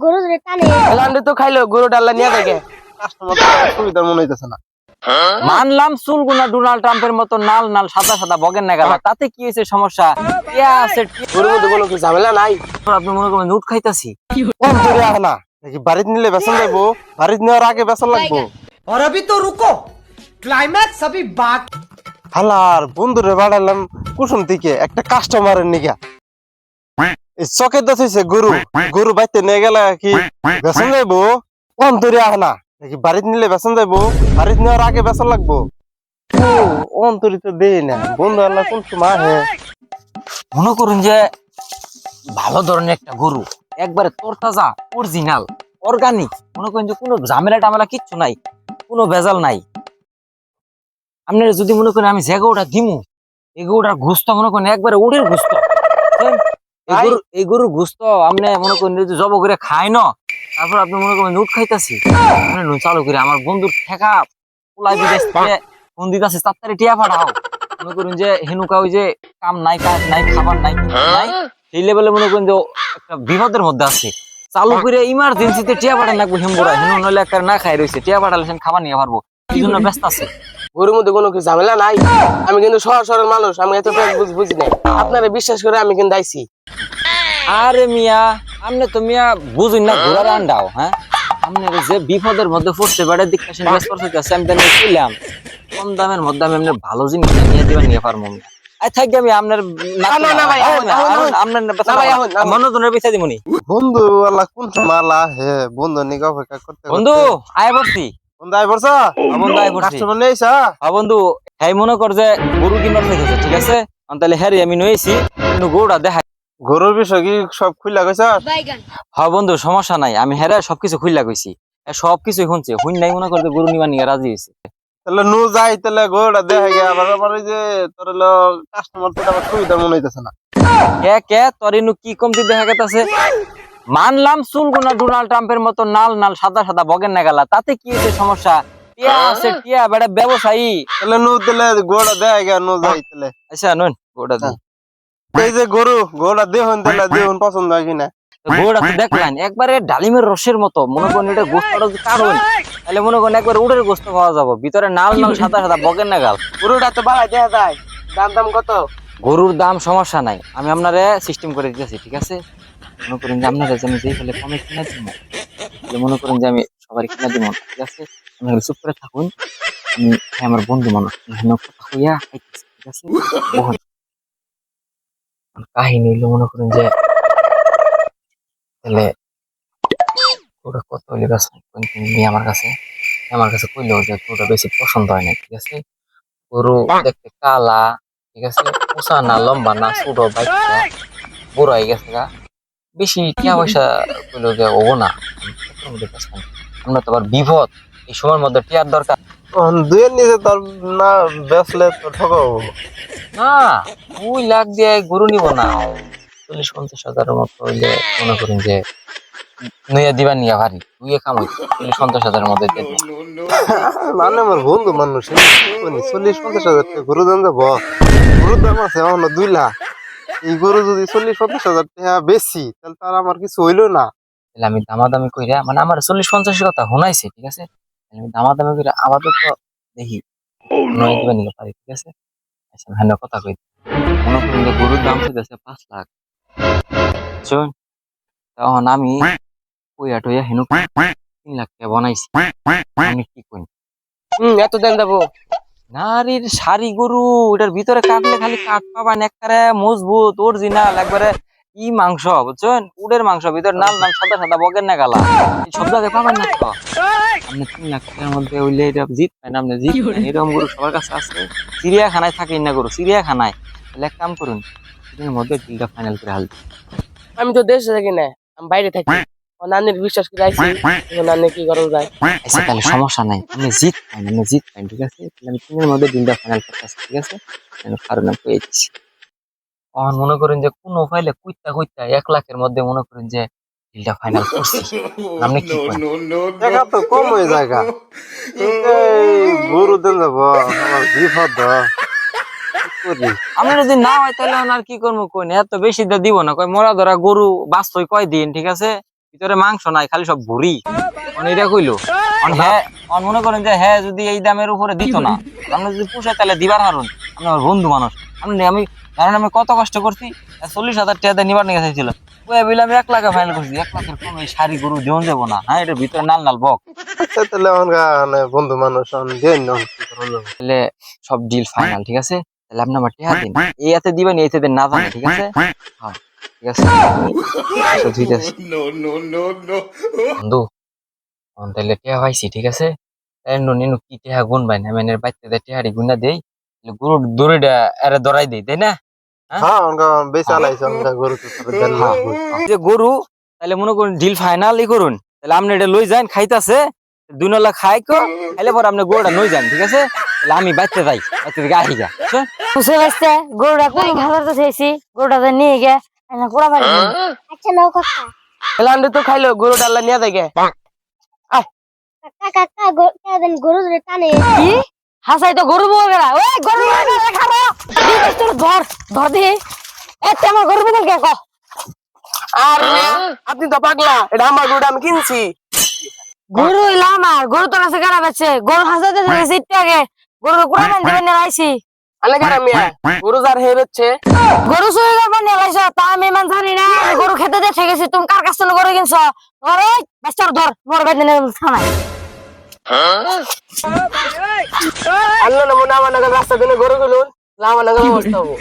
গরু ধরে টানে লান্ডে তো খাইলো গরুটা আল্লাহ নিয়ে দেখে কাস্টমার সুবিধার মনে হইতেছে না। মানলাম চুলগুনা ডোনাল্ড ট্রাম্পের মতো নাল নাল সাদা সাদা বগের নাগালা, তাতে কি হয়েছে সমস্যা? গরুর মধ্যে কোনো কি ঝামেলা নাই। আপনি মনে করেন উঠ খাইতাছি। কম করে আহ না নাকি বাড়িতে নিলে বেসন যাইবো, বাড়িতে নেওয়ার আগে বেসন লাগবো। और अभी तो रुको, क्लाइमैक्स अभी बाकी। হালার বন্ধুরে বাড়ালাম কুসুম থেকে একটা কাস্টমারের নিগা চকের দাস হয়েছে গরু, গরু বাইতে নিয়ে গেলে কি বেসন যাইবো? কম করে আহ না নাকি বাড়িতে নিলে বেসন যাইবো, বাড়িতে নেওয়ার আগে বেসন লাগবো। অন্তরি তো দেই না বন্ধু আল্লাহ কোন সময় আহে। মনে করুন যে ভালো ধরনের একটা গরু, একবারে তরতাজা অরিজিনাল অর্গানিক, মনে করেন যে কোনো ঝামেলা টামেলা কিচ্ছু নাই, কোনো ভেজাল নাই। আপনারা যদি মনে করেন আমি যে গরুটা দিমু, এই গরুটার গোস্ত মনে করেন একবারে উড়ের গোস্ত, এই গরুর গোস্ত আপনি মনে করেন যদি জব করে খায় না, তারপর আপনি মনে করেন উঠ খাইতাছি, আপনি নুন চালু করে আমার বন্ধুর ঠেকা পোলাই বিদেশ থেকে ফোন দিতেছে, তাড়াতাড়ি টিয়া পাঠাও। মনে করেন যে হেনুকা ওই যে কাম নাই, কাজ নাই, খাবার নাই, নাই, সেই লেভেলে মনে করেন যে একটা বিপদের মধ্যে আছে। চালু করে ইমার্জেন্সিতে টিয়া পাঠান লাগবো, হেমবুড়া হেনু নইলে একটা না খাই রয়েছে, টিয়া পাঠালে খাবার নিয়ে পারবো, এই জন্য ব্যস্ত আছে। গরুর মধ্যে কোনো কি ঝামেলা নাই। আমি কিন্তু সহজ সরল মানুষ, আমি এত বুঝি নাই। আপনারা বিশ্বাস করে আমি কিন্তু আইছি। আরে মিয়া, আপনি তো মিয়া বুঝুন না ঘোড়ার আন্ডাও। হ্যাঁ, আপনি যে বিপদের মধ্যে পড়ছে বেড়ে দিক আমি ছিলাম, কম দামের মধ্যে আমি আপনার ভালো জিনিস নিয়ে দিবেন নিয়ে পারবো। আমি আপনার মনোজনের পিছিয়ে দিবনি। বন্ধু আল্লাহ কোন মালা হে বন্ধু নিগা অপেক্ষা করতে বন্ধু আয় পড়ছি, বন্ধু আই বলছ বন্ধু আয় পড়ছি। কাস্টমার নেইছা? হ্যাঁ বন্ধু, হ্যাঁ মনে কর যে গরু কিনবার হয়েছে, ঠিক আছে? তাহলে হ্যাঁ আমি নয়েছি, কিন্তু গরুটা দেখা। গরুর বিষয় কি সব খুইলা গেছ? হ্যাঁ বন্ধু সমস্যা নাই, আমি হ্যাঁ সবকিছু খুইলা কইছি, সবকিছু শুনছে, হুন নাই মনে করতে গরু নিবার নিয়ে রাজি হয়েছে। তাহলে নু যাই, তাহলে গরুটা দেখা গে আবার আমার ওই যে তোর হলো কাস্টমার তো আমার সুবিধার মনে হইতেছে না। কে কে তোর ইনু কি কমতি দেখা গেছে? মানলাম চুলগুনা ডোনাল্ড ট্রাম্পের মতো নাল নাল সাদা সাদা বগের নাগালা, তাতে কি হয়েছে সমস্যা? টিয়া আছে টিয়া, বেটা ব্যবসায়ী। তাহলে নু তাহলে গরুটা দেখা গে নু যাই তাহলে। আচ্ছা নুন গোটা দি, এই যে গরুটা দেখুন, তাহলে দেখুন পছন্দ হয় কিনা। গোটা তো দেখলেন একবারে ডালিমের রসের মতো, মনে করেন এটা গোস্তটা যদি কারণ তাহলে মনে করেন একবার উড়ের গোস্ত পাওয়া যাবো, ভিতরে নাল নাল সাদা সাদা বগের নাগাল। গরুটা তো ভালো দেখা যায়, দাম দাম কত? গরুর দাম সমস্যা নাই, আমি আপনারে সিস্টেম করে দিতেছি, ঠিক আছে? মনে করেন যে আপনারা যে আমি যেই ফেলে কমে কিনা দিব, মনে করেন যে আমি সবারই কিনা দিব, ঠিক আছে? আপনারা চুপ করে থাকুন, আমি আমার বন্ধু মানুষ কথা হইয়া খাইতেছি, ঠিক আছে? কাহিনী হইলো মনে করেন যে তাহলে ওটা কত হইলে নিয়ে আমার কাছে কইলো যে ওটা বেশি পছন্দ হয় না, ঠিক আছে? গরু দেখতে কালা, ঠিক আছে? পোষা না, লম্বা না, ছোট, বাইকটা বড় হয়ে গেছে গা, বেশি টিয়া পয়সা কইলো যে ও না। আমরা তো আবার বিপদ, এই সময়ের মধ্যে টিয়ার দরকার দুয়ের নিচে তোর না বেচলে তো ঠকাবো না। 2 লাখ দিয়ে গরু নিব না, 40-50 হাজারের মতো হইলে মনে করেন যে নইয়া দিবা নিয়া ভারী তুই কামাই 40-50 হাজারের মধ্যে দিয়ে দিবা। মানে আমার বন্ধু মানুষ 40-50 হাজার টাকা গরু দাম যাবো। গরুর দাম আছে এখনো 2 লাখ। এই গরু যদি 40-50 হাজার টাকা বেশি, তাহলে তার আমার কিছু হইলো না। তাহলে আমি দামাদামি কইরা, মানে আমার 40-50 কথা শোনাইছে, ঠিক আছে? আমি দামাদামি কইরা আপাতত দেখি নয় দিবা নিতে পারি, ঠিক আছে? আচ্ছা হ্যাঁ কথা কই, মনে করেন যে গরুর দাম হইতেছে 5 লাখ, শুন তখন আমি কইয়া টইয়া হেনু 3 লাখ টাকা বানাইছি। আমি কি কই এত দাম যাবো? নারীর শাড়ি গরু, এটার ভিতরে কাটলে খালি কাঠ পাবান, একবারে মজবুত অরিজিনাল, একবারে ই মাংস, বুঝছেন? উডের মাংস, ভিতরে নাল নাল সাদা সাদা বগের না গালা, এই সব জায়গায় পাবেন না তো। আপনি 3 লাখ টাকার মধ্যে হইলে এটা জিত পাইন, আপনি জিত পাইন, এরকম গরু সবার কাছে আছে। চিড়িয়াখানায় থাকে না গরু, চিড়িয়াখানায়। তাহলে এক কাম করুন, এর মধ্যে ডিলটা ফাইনাল করে হাল। আমি তো দেশে থাকি না, আমি বাইরে থাকি। নানির বিশ্বাস করে আইছি, নানি কি করা যায়? আচ্ছা তাহলে সমস্যা নাই, আপনি জিত পাইন, আপনি জিত পাইন, ঠিক আছে? তাহলে আমি 3-এর মধ্যে ডিলটা ফাইনাল করতেছি, ঠিক আছে? কারণ আমি পেয়ে দিচ্ছি। তখন মনে করেন যে কোনো ফাইলে কুইতা কুইতা 1 লাখের মধ্যে মনে করেন যে ডিলটা ফাইনাল করছি। আপনি কি করেন? টাকা তো কম হয়ে জায়গা, গরু দেন যাবো আমার বিপদ। আমরা যদি না হয় তাহলে আর কি করবো, কই না এত বেশি দিব না, কই মরা ধরা গরু বাঁচতই কয়দিন, ঠিক আছে? ভিতরে মাংস নাই, খালি সব ভুড়ি। এটা কইলো হ্যাঁ, মনে করেন যে হ্যাঁ যদি এই দামের উপরে দিত না, আপনি যদি পুষায় তাহলে দিবার হারুন। আপনি আমার বন্ধু মানুষ, আমি কারণ আমি কত কষ্ট করছি, 40,000 টাকা নিবার নিয়ে চাইছিল। ওই বলে আমি 1 লাখ ফাইনাল করছি। 1 লাখের কোন এই শাড়ি গরু দেওয়া যাবো না। হ্যাঁ, এটার ভিতরে নাল নাল বক। আচ্ছা তাহলে মানে বন্ধু মানুষ দেন না, কি করা যাবে? তাহলে সব ডিল ফাইনাল, ঠিক আছে? তাহলে আপনি আমার টিহা দিন, এই হাতে দিবেন, এই হাতে দেন না জানে, ঠিক আছে? হ্যাঁ ঠিক আছে। আচ্ছা, ঠিক আছে বন্ধু, তাহলে টিহা পাইছি, ঠিক আছে? নিনু কি টিহা গুন ভাই না মেনের বাইতে টিহারি গুনা দেই, গরু দড়িটা আরে দরাই দেই, তাই না? হ্যাঁ অনকা বেচা লাইছে, অনকা গরু তো তাহলে দেন না। যে গরু তাহলে মনে করুন ডিল ফাইনাল করুন। তাহলে আপনি এটা লই যান, খাইতাছে 2 নলা খাই কো, খাইলে পরে আপনি গরুটা লই যান, ঠিক আছে? তাহলে আমি বাইতে যাই, বাইতে থেকে আহি যা। বুঝতে পারছে গরুটা কোন খাবার তো চাইছি, গরুটা তো নিয়ে গে না কোড়া পারি। আচ্ছা নাও কাকা, এলান্ডে তো খাইলো গরুটা আল্লাহ নিয়ে দেখে। কাকা কাকা গরু ধরে টানে কি হাসাই তো গরু বল গেলা। ওই গরু বল খাবো তোর ধর ধর দি এত আমার গরু বল কে কো। আর আপনি তো পাগলা, এটা আমার গরুটা আমি কিনছি। গরু ইলা আমার গরু তো কাছে খারাপ আছে, গরু হাসাইতে যাইছি একটু আগে, গরু কোড়া বান দিবেন না আইছি। আলে কারা মিয়া গরু যার হে বেচছে, গরু চুরি করবেন না লাইছো তা আমি মান জানি না। আমি গরু খেতে দিয়ে ঠিক আছে, তুমি কার কাছে গরু কিনছো? ধর এই বাচ্চার ধর মোর বাইতে নে থানায়। আল্লাহ না মনে আমার নাগাল রাস্তা দিনে গরু গুলো আমার নাগাল অবস্থা হবো।